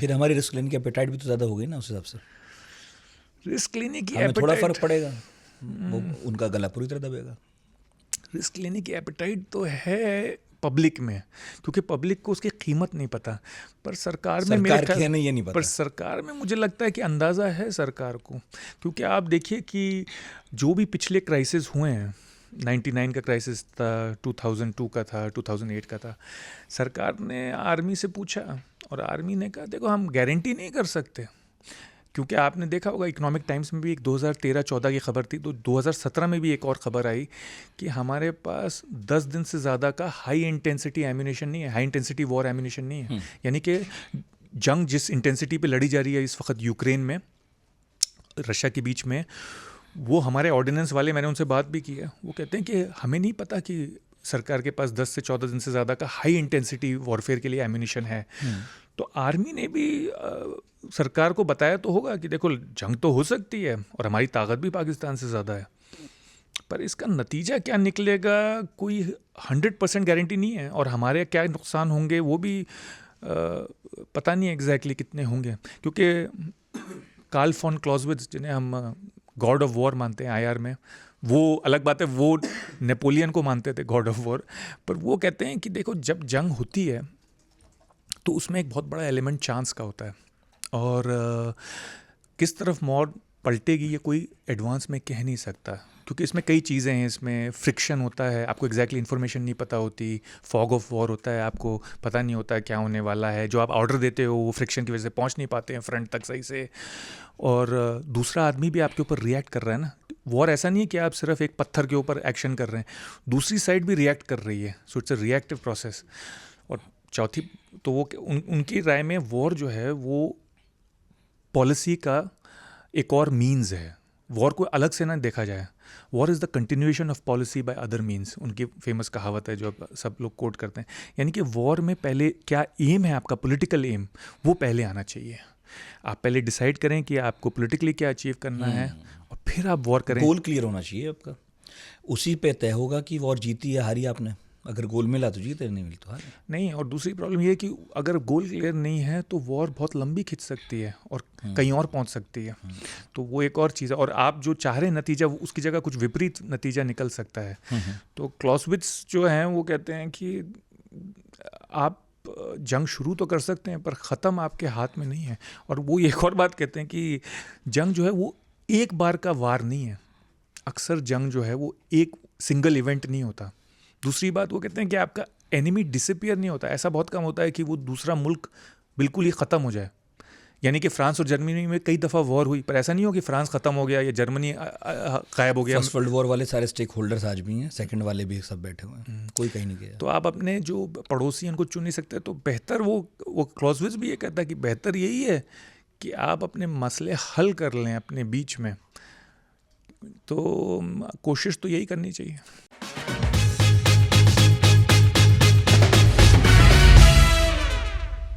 फिर हमारी रिस्क लेने की एपेटाइट भी तो ज़्यादा हो गई ना उस हिसाब से। रिस्क लेने की हमें थोड़ा एपेटाइट, फ़र्क पड़ेगा, वो उनका गला पूरी तरह दबेगा। रिस्क लेने की एपेटाइट तो है पब्लिक में, क्योंकि पब्लिक को उसकी कीमत नहीं पता। पर सरकार में मेरे सरकार ख्याल, की है नहीं, ये नहीं पर पता। सरकार में मुझे लगता है कि अंदाज़ा है सरकार को, क्योंकि आप देखिए कि जो भी पिछले क्राइसिस हुए हैं, 99 का क्राइसिस था, 2002 का था, 2008 का था, सरकार ने आर्मी से पूछा और आर्मी ने कहा देखो हम गारंटी नहीं कर सकते, क्योंकि आपने देखा होगा इकोनॉमिक टाइम्स में भी एक 2013-14 की खबर थी, तो 2017 में भी एक और ख़बर आई कि हमारे पास 10 दिन से ज़्यादा का हाई इंटेंसिटी एम्यूनेशन नहीं है, हाई इंटेंसिटी वॉर एम्यूनेशन नहीं है। यानी कि जंग जिस इंटेंसिटी पे लड़ी जा रही है इस वक्त यूक्रेन में रशिया के बीच में, वो हमारे ऑर्डिनेंस वाले, मैंने उनसे बात भी की है, वो कहते हैं कि हमें नहीं पता कि सरकार के पास 10 से 14 दिन से ज़्यादा का हाई इंटेंसिटी वॉरफेयर के लिए एम्यूनेशन है। तो आर्मी ने भी सरकार को बताया तो होगा कि देखो जंग तो हो सकती है और हमारी ताकत भी पाकिस्तान से ज़्यादा है, पर इसका नतीजा क्या निकलेगा कोई 100% गारंटी नहीं है, और हमारे क्या नुकसान होंगे वो भी पता नहीं एग्जैक्टली कितने होंगे। क्योंकि कार्ल फॉन क्लॉज़विट्ज़, जिन्हें हम गॉड ऑफ वॉर मानते हैं आईआर में, वो अलग बात है, वो नेपोलियन को मानते थे गॉड ऑफ वॉर, पर वो कहते हैं कि देखो जब जंग होती है तो उसमें एक बहुत बड़ा एलिमेंट चांस का होता है, और किस तरफ मोड़ पलटेगी ये कोई एडवांस में कह नहीं सकता, क्योंकि इसमें कई चीज़ें हैं, इसमें फ्रिक्शन होता है, आपको एग्जैक्टली इन्फॉर्मेशन नहीं पता होती, फॉग ऑफ वॉर होता है, आपको पता नहीं होता है क्या होने वाला है, जो आप ऑर्डर देते हो वो फ्रिक्शन की वजह से पहुंच नहीं पाते हैं फ्रंट तक सही से, और दूसरा आदमी भी आपके ऊपर रिएक्ट कर रहा है ना। वॉर ऐसा नहीं है कि आप सिर्फ एक पत्थर के ऊपर एक्शन कर रहे हैं, दूसरी साइड भी रिएक्ट कर रही है, so it's a reactive process. और चौथी तो वो उनकी राय में वॉर जो है वो पॉलिसी का एक और मीन्स है, वॉर को अलग से ना देखा जाए, war is the continuation of policy by other means, उनकी फेमस कहावत है जो सब लोग कोट करते हैं। यानी कि वॉर में पहले क्या एम है आपका, पॉलिटिकल एम, वो पहले आना चाहिए। आप पहले डिसाइड करें कि आपको पॉलिटिकली क्या अचीव करना है, और फिर आप वॉर करें। गोल क्लियर होना चाहिए आपका, उसी पे तय होगा कि वॉर जीती या हारी आपने। अगर गोल मिला तो जीते, नहीं मिली तो हार नहीं। और दूसरी प्रॉब्लम ये है कि अगर गोल क्लियर नहीं है तो वॉर बहुत लंबी खिंच सकती है और कहीं और पहुंच सकती है, तो वो एक और चीज़ है, और आप जो चाह रहे हैं नतीजा उसकी जगह कुछ विपरीत नतीजा निकल सकता है। तो क्लॉज़विट्ज़ जो हैं वो कहते हैं कि आप जंग शुरू तो कर सकते हैं पर ख़त्म आपके हाथ में नहीं है। और वो एक और बात कहते हैं कि जंग जो है वो एक बार का वार नहीं है, अक्सर जंग जो है वो एक सिंगल इवेंट नहीं होता। दूसरी बात वो कहते हैं कि आपका एनिमी डिसअपियर नहीं होता, ऐसा बहुत कम होता है कि वो दूसरा मुल्क बिल्कुल ही ख़त्म हो जाए। यानी कि फ्रांस और जर्मनी में कई दफ़ा वॉर हुई, पर ऐसा नहीं हो कि फ्रांस ख़त्म हो गया या जर्मनी गायब हो गया। फर्स्ट वर्ल्ड वॉर वाले सारे स्टेक होल्डर्स आज भी हैं, सेकंड वाले भी सब बैठे हुए हैं, कोई कहीं नहीं गया। तो आप अपने जो पड़ोसी हैं उनको चुन नहीं सकते, तो बेहतर वो क्लॉज़विट्ज़ भी ये कहता है कि बेहतर यही है कि आप अपने मसले हल कर लें अपने बीच में। तो कोशिश तो यही करनी चाहिए।